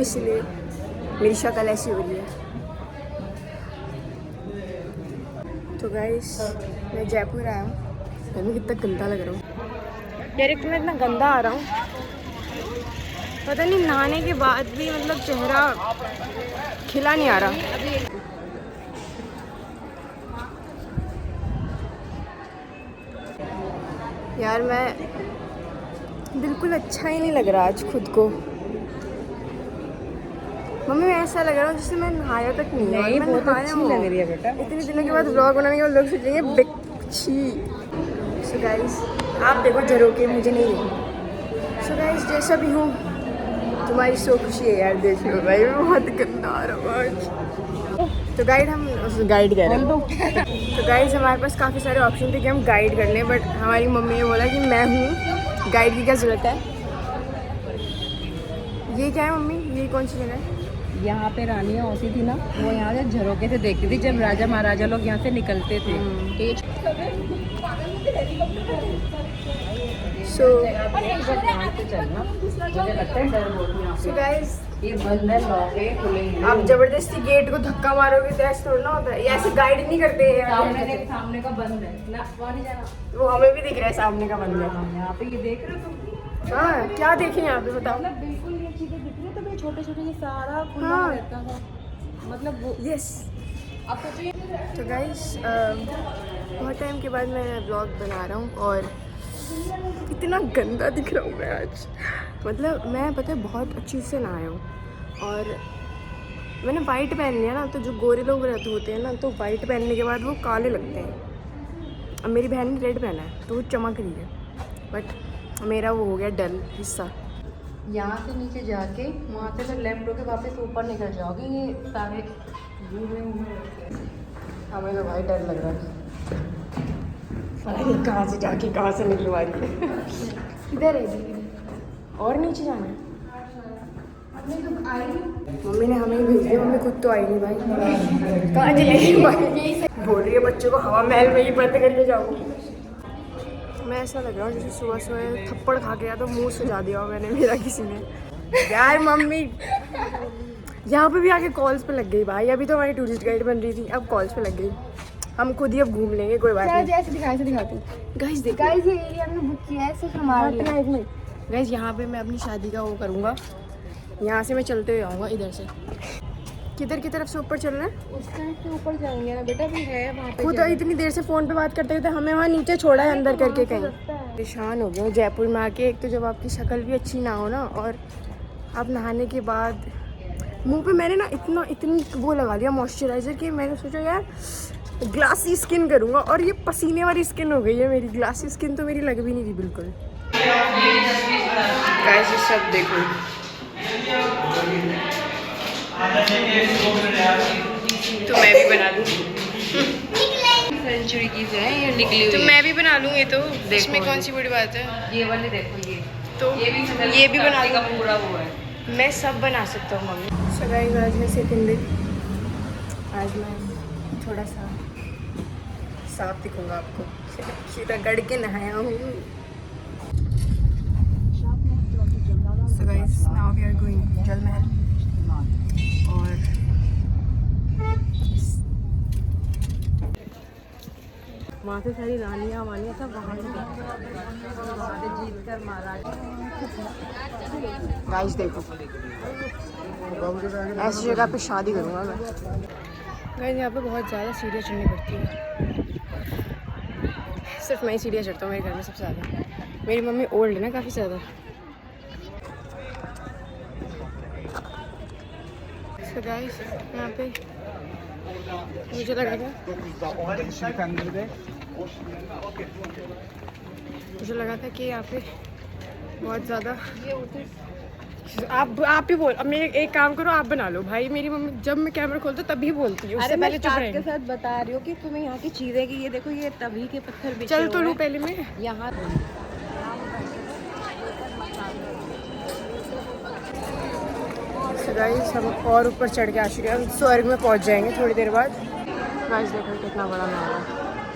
इसलिए मेरी शक्ल ऐसी हो रही है। तो गाइस मैं जयपुर आया हूँ, मैं कितना गंदा लग रहा हूँ यार, एक तो मैं इतना गंदा आ रहा हूँ, पता नहीं नहाने के बाद भी मतलब चेहरा खिला नहीं आ रहा। यार मैं बिल्कुल अच्छा ही नहीं लग रहा आज खुद को। मम्मी मैं ऐसा लग रहा हूँ जैसे मैं नहाया तक नहीं है। मैं बहुत अच्छी लग रही है बेटा। इतने दिनों के बाद व्लॉग बनाने के बाद लोग सोचेंगे बिच्छी। सो गाइस आप देखो जरो के, मुझे नहीं देखो। सो गाइस जैसा भी हूँ तुम्हारी सो खुशी है यार, देख लो भाई मैं बहुत गंदा आ रहा हूँ आज। तो गाइड कह रहे हैं तो गाइस हमारे पास काफ़ी सारे ऑप्शन थे कि हम गाइड कर लें, बट हमारी मम्मी ने बोला कि मैं हूँ, गाइड की क्या ज़रूरत है। ये क्या है मम्मी, ये कौन सी जगह है? यहाँ पे रानियाँ होती थी ना, वो यहाँ से झरोके से देखती थी जब राजा महाराजा लोग यहाँ से निकलते थे। सो गाइस ये बंद है, लॉक है, खुलेंगे। आप जबरदस्ती गेट को धक्का मारोगे तो ऐसे थोड़ा ना होता है, ये ऐसे गाइड नहीं करते हैं। सामने का बंद है ना, वहाँ नहीं जाना। वो हमें भी दिख रहा है सामने का बंद है। यहाँ पे ये देख रहे हो तुम? हाँ क्या देखें यहाँ पे बताओ। मतलब बिल्कुल ये चीजें दिख रही है, तो ये छोटे छोटे ये सारा खुला हाँ। रहता था, मतलब वो यस। अब सोचिए। तो गाइस बहुत टाइम के बाद मैं ब्लॉग बना रहा हूँ और इतना गंदा दिख रहा हूँ मैं आज। मतलब मैं पता है बहुत अच्छी से नहाया हूँ और मैंने वाइट पहन लिया ना, तो जो गोरे लोग रहते होते हैं ना, तो वाइट पहनने के बाद वो काले लगते हैं। अब मेरी बहन ने रेड पहना है तो वो चमक रही है, बट मेरा वो हो गया डल हिस्सा। यहाँ से नीचे जाके वहाँ से फिर लेफ्ट होके वापस ऊपर निकल जाओगे, ये सारे हमें तो भाई डर लग रहा है, पता नहीं कहाँ से जाके कहाँ से निकलवा रही है। इधर है और नीचे जाना है। मम्मी ने हमें भेज दिया, मम्मी खुद तो आई नहीं भाई, कहाँ चलेगी भाई। बोल रही है बच्चों को हवा महल में ही बंद करके जाऊँगी। मैं ऐसा लग रहा हूँ जैसे सुबह सुबह थप्पड़ खा के या तो मुंह सजा दिया हो मैंने मेरा किसी ने। यार मम्मी यहाँ पे भी आके कॉल्स पे लग गई भाई, अभी तो हमारी टूरिस्ट गाइड बन रही थी, अब कॉल्स पे लग गई। हम खुद ही अब घूम लेंगे, कोई बात नहीं। ऐसे दिखाती गाइस देखो, गाइस ये एरिया हमने बुक किया है सिर्फ हमारे लिए। गाइस यहाँ पे मैं अपनी शादी का वो करूँगा, यहाँ से मैं चलते हुए आऊँगा इधर से। किधर की तरफ से ऊपर चलना है? उस साइड से ऊपर जाएंगे ना बेटा, भी है वहाँ पे। खुद इतनी देर से फ़ोन पे बात करते करते हमें वहाँ नीचे छोड़ा है अंदर करके कहीं। परेशान हो गया हूँ जयपुर में आके। एक तो जब आपकी शक्ल भी अच्छी ना हो ना, और आप नहाने के बाद मुंह पे मैंने ना इतनी वो लगा लिया मॉइस्चराइज़र कि मैंने सोचा यार ग्लासी स्किन करूँगा, और ये पसीने वाली स्किन हो गई है मेरी। ग्लासी स्किन तो मेरी लग भी नहीं रही बिल्कुल। गाइस ये सब देखो, तो मैं भी बना लूँ। सेंचुरी की है ये निकली हुई तो है। मैं भी बना लूँ ये, तो देखो इसमें कौन सी बड़ी बात है। ये वाले देखो, ये तो ये भी बना का पूरा हुआ है। मैं सब बना सकता हूँ मम्मी। सो गाइस आज है सेकंड डे, आज मैं थोड़ा सा साफ दिखूंगा आपको, सीधा गड़ के नहाया हूँ। So guys now we are going Jal Mahal, और वहाँ से सारी रानियाँ वानियाँ सब वहाँ से जीत कर महाराज। गाइस देखो, ऐसी जगह पे शादी करूँगा मैं। गाइस यहाँ पे बहुत ज़्यादा सीढ़ियाँ चढ़नी पड़ती है, सिर्फ मैं ही सीढ़ियाँ चढ़ता हूँ मेरे घर में सबसे ज़्यादा। मेरी मम्मी ओल्ड है ना काफ़ी ज़्यादा। सो गाइस यहाँ पे मुझे लगा था कि यहाँ पे बहुत ज़्यादा आप ही बोल। अब मेरे एक काम करो, आप बना लो भाई। मेरी मम्मी जब मैं कैमरा खोलता तभी बोलती हूँ, उससे पहले चुप रहेंगे। के साथ बता रही हो कि तुम्हें यहाँ की चीजें की, ये देखो ये तभी के पत्थर बिछे चल तो हुए लूँ हैं। पहले मैं यहाँ गाइस हम और ऊपर चढ़ के आ चुके हैं, हम स्वर्ग में पहुँच जाएंगे थोड़ी देर बाद। गाइस देखो कितना बड़ा महल है,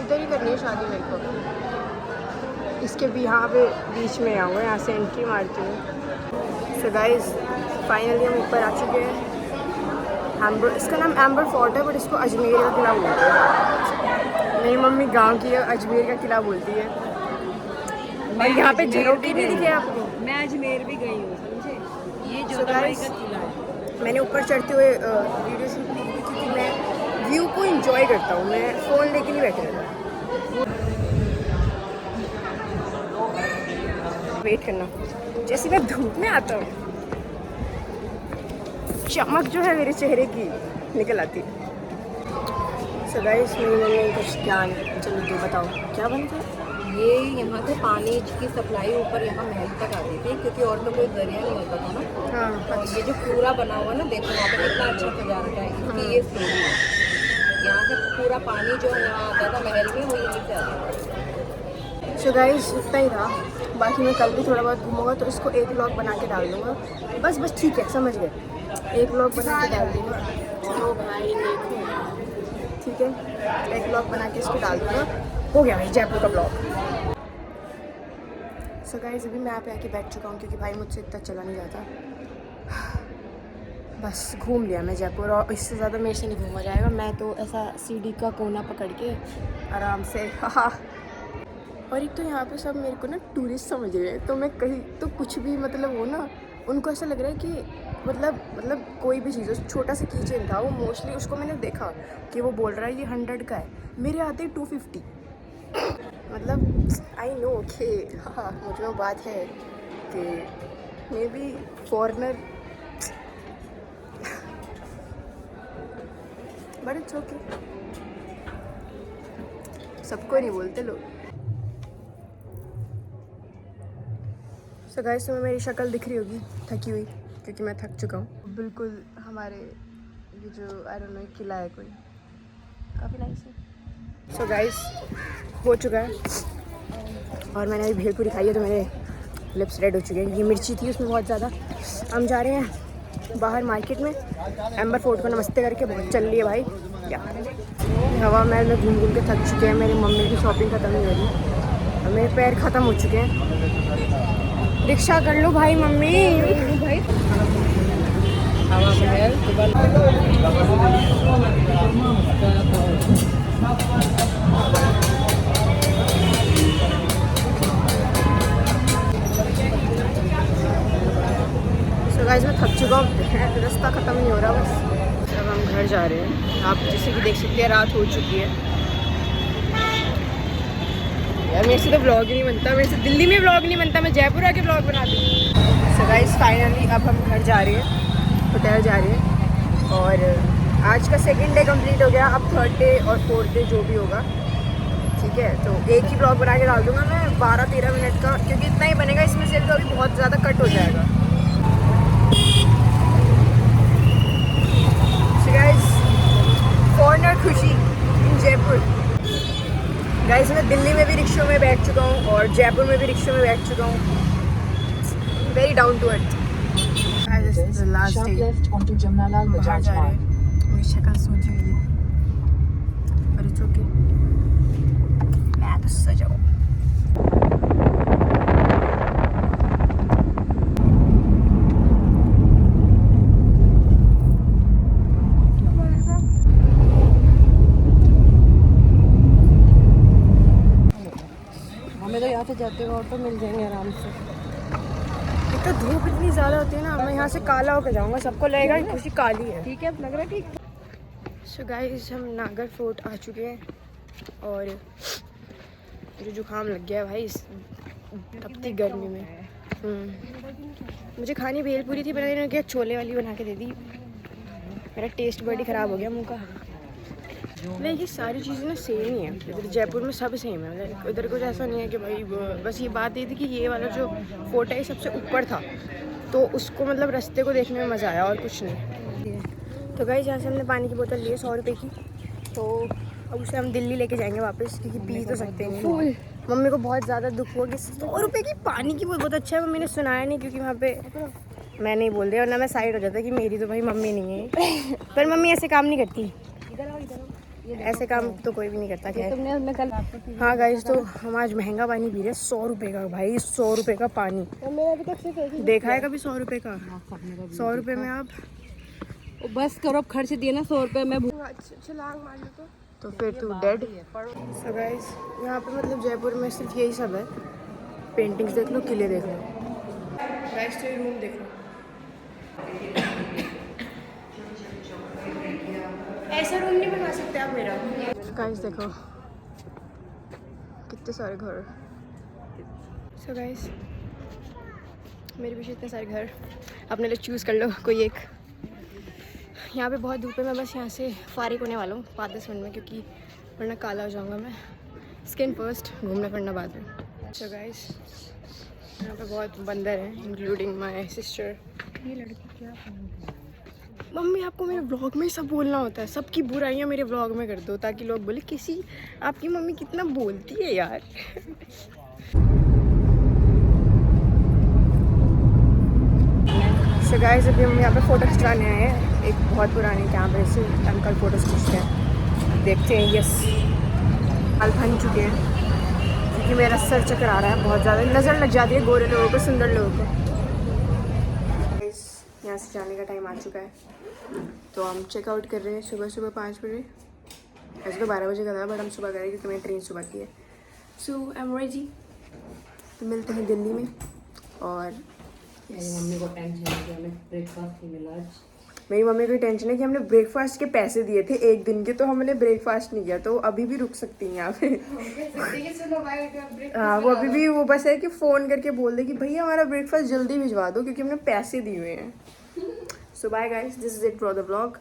इधर ही करनी है शादी मेरे को। इसके भी यहाँ पे बीच में आऊँगा, यहाँ से एंट्री मारती हूँ। सो गाइस फाइनली हम ऊपर आ चुके हैं। एम्बर, इसका नाम एम्बर फोर्ट है बट इसको अजमेर का किला बोलते हैं। मेरी मम्मी गांव की है, अजमेर का किला बोलती है। और यहाँ पे झरोखे नहीं दिखे आपको? मैं अजमेर भी गई हूँ, समझे? ये So जोधाबाई guys, का किला है। मैंने ऊपर चढ़ते हुए वीडियो शूट की थी क्योंकि मैं व्यू को एंजॉय करता हूँ, मैं फ़ोन लेके नहीं बैठे रहता। वेट करना, जैसे मैं धूप में आता हूँ चमक जो है मेरे चेहरे की निकल आती है। सो गाइस मेरी मम्मी कुछ ज्ञान, चलो दो बताओ क्या बनता है? ये यहाँ से पानी की सप्लाई ऊपर यहाँ महल तक आती थी, क्योंकि और तो कोई दरिया नहीं होता था ना। हाँ और ये जो पूरा बना हुआ ना, देखो वहाँ पे कितना अच्छा सजा रखा है। इसकी ये स्टोरी है। यहाँ से पूरा पानी जो यहाँ आता था महल में, वो यहीं से आता था। सो गाइस इतना ही था, बाकी मैं कल भी थोड़ा बहुत घूमूंगा तो इसको एक व्लॉग बना के डाल दूँगा। बस ठीक है, समझ गए, एक व्लॉग बना के डाल दूँगा। तो भाई देखो, ठीक है, एक व्लॉग बना के इसको डाल दूँगा। हो गया भाई जयपुर का ब्लॉग। सो गाइस अभी मैं यहाँ पे आके बैठ चुका हूँ क्योंकि भाई मुझसे इतना चला नहीं जाता। बस घूम लिया मैं जयपुर, और इससे ज़्यादा मेरे से नहीं घूमा जाएगा। मैं तो ऐसा सीढ़ी का कोना पकड़ के आराम से और एक तो यहाँ पे सब मेरे को ना टूरिस्ट समझ रहे हैं, तो मैं कहीं तो कुछ भी मतलब वो ना, उनको ऐसा लग रहा है कि मतलब कोई भी चीज़, छोटा सा कीचेन था वो, मोस्टली उसको मैंने देखा कि वो बोल रहा है ये 100 का है, मेरे आते 250। मतलब आई नो कि हाँ मुझ में बात है कि may be foreigner, but it's okay, सबको नहीं बोलते लोग। सो गाइस तुम्हें मेरी शक्ल दिख रही होगी थकी हुई, क्योंकि मैं थक चुका हूँ बिल्कुल। हमारे ये जो आई डोंट नो किला है कोई, काफ़ी नाइस है। सो गाइस हो चुका है और मैंने अभी भेलपूरी खाई है तो मेरे लिप्स रेड हो चुके हैं। ये मिर्ची थी उसमें बहुत ज़्यादा। हम जा रहे हैं बाहर मार्केट में, एम्बर फोर्ट को नमस्ते करके, बहुत चल रही है भाई क्या। हवा महल में घूम घूम के थक चुके हैं, मेरी मम्मी की शॉपिंग ख़त्म नहीं हो रही और मेरे पैर ख़त्म हो चुके हैं। रिक्शा कर लो भाई मम्मी। भाई हवा महल सो गाइस मैं थक चुका हूँ, रास्ता ख़त्म नहीं हो रहा बस। अब हम घर जा रहे हैं, आप जैसे कि देख सकते हैं रात हो चुकी है। यार मेरे से तो व्लॉग ही नहीं बनता, मेरे से दिल्ली में व्लॉग नहीं बनता, मैं जयपुर आके व्लॉग बना दूँ। सो गाइस फाइनली अब हम घर जा रहे हैं, होटल जा रहे हैं और आज का सेकंड डे कंप्लीट हो गया। अब थर्ड डे और फोर्थ डे जो भी होगा, ठीक है, तो एक ही व्लॉग बना के डाल दूँगा मैं 12-13 मिनट का, क्योंकि इतना ही बनेगा, इसमें से तो अभी बहुत ज़्यादा कट हो जाएगा। सो गाइस फॉरनर खुशी इन जयपुर। गाइस मैं दिल्ली में भी रिक्शों में बैठ चुका हूँ और जयपुर में भी रिक्शों में बैठ चुका हूँ। Very down to earth. Last day बाहर जा रहे हैं, मेरी शक्ल सूजी हुई है पर इट्स ओके, मैं तो सजाऊँ। हमें तो यहाँ से जाते हुए ऑटो मिल जाएंगे आराम से। एक तो धूप इतनी ज़्यादा होती है ना, मैं यहाँ से काला होकर जाऊँगा, सबको लगेगा कि खुशी काली है। ठीक है, लग रहा है ठीक। सो गाइस हम नागर फोर्ट आ चुके हैं और जो जुकाम लग गया है भाई इस तपती गर्मी में। मुझे खानी भेलपूरी थी, मैंने क्या छोले वाली बना के दे दी। मेरा टेस्ट बड़ी ख़राब हो गया मुँह का। नहीं ये सारी चीज़ें ना सेम ही है, इधर जयपुर में सब सेम है, मतलब इधर कुछ ऐसा नहीं है कि भाई बस ये बात ये थी कि ये वाला जो फोर्ट है ये सबसे ऊपर था, तो उसको मतलब रास्ते को देखने में मज़ा आया और कुछ नहीं। तो गाइस यहाँ से हमने पानी की बोतल ली है 100 रुपये की, तो अब उसे हम दिल्ली लेके जाएंगे वापस, क्योंकि पी तो सकते नहीं। मम्मी को बहुत ज़्यादा दुख हुआ कि 100 रुपये की पानी की बोतल, बहुत अच्छा है। मम्मी ने सुनाया नहीं क्योंकि वहाँ पे मैं नहीं बोल रही, और ना मैं साइड हो जाता कि मेरी तो भाई मम्मी नहीं है पर मम्मी ऐसे काम नहीं करती। ऐसे काम तो कोई भी नहीं करता। खैर तुमने उनमें कल हाँ गाइस, तो हम आज महंगा पानी पी रहे हैं, 100 रुपये का भाई, 100 रुपये का पानी। मेरा अभी तक सिर्फ एक ही देखा है कभी 100 रुपये का? 100 रुपये में आप बस करो, अब खर्च दिए ना 100 रुपये में। छलांग मार लो तो फिर तू डेड। सो गाइस, यहाँ पे मतलब जयपुर में सिर्फ यही सब है। पेंटिंग्स देख लो, किले देख लो। गाइस तो ये रूम देख लो, ऐसा रूम नहीं बना सकते आप मेरा। गाइस देखो कितने सारे घर। सो गाइस, मेरे पीछे इतने सारे घर, अपने लिए चूज़ कर लो कोई एक। यहाँ पे बहुत धूप है, मैं बस यहाँ से फारिग होने वाला हूँ 5-10 मिनट में, क्योंकि वरना काला हो जाऊँगा मैं। स्किन फर्स्ट, घूमना फिरना बाद में। सो गाइस, यहाँ पे बहुत बंदर हैं, इंक्लूडिंग माय सिस्टर। ये लड़की क्या मम्मी, आपको मेरे व्लॉग में ही सब बोलना होता है, सबकी बुराइयाँ मेरे व्लॉग में कर दो ताकि लोग बोले किसी आपकी मम्मी कितना बोलती है यार। सो गाइस, अभी हम यहाँ पे फ़ोटो खिंचवाने आए हैं, एक बहुत पुराने कैमरे से अंकल फ़ोटोज़ खींचते हैं। देखते हैं। यस, बाल बन चुके हैं क्योंकि मेरा सर चकरा रहा है बहुत ज़्यादा, नज़र लग जाती है गोरे लोगों को, सुंदर लोगों को। यहाँ से जाने का टाइम आ चुका है, तो हम चेकआउट कर रहे हैं सुबह 5 बजे। ऐसे तो 12 बजे का था, बट हम सुबह करें क्योंकि मेरी ट्रेन सुबह की है। सो आई एम रेडी, तो मिलते हैं दिल्ली में। और मम्मी को टेंशन है कि हमें ब्रेकफास्ट नहीं मिला आज। मेरी मम्मी को टेंशन है कि हमने ब्रेकफास्ट के पैसे दिए थे एक दिन के, तो हमने ब्रेकफास्ट नहीं किया, तो अभी भी रुक सकती हैं यहाँ पे। हाँ, वो अभी भी वो बस है कि फ़ोन करके बोल दे कि भैया हमारा ब्रेकफास्ट जल्दी भिजवा दो क्योंकि हमने पैसे दिए हुए हैं। So bye guys, this is it for the vlog.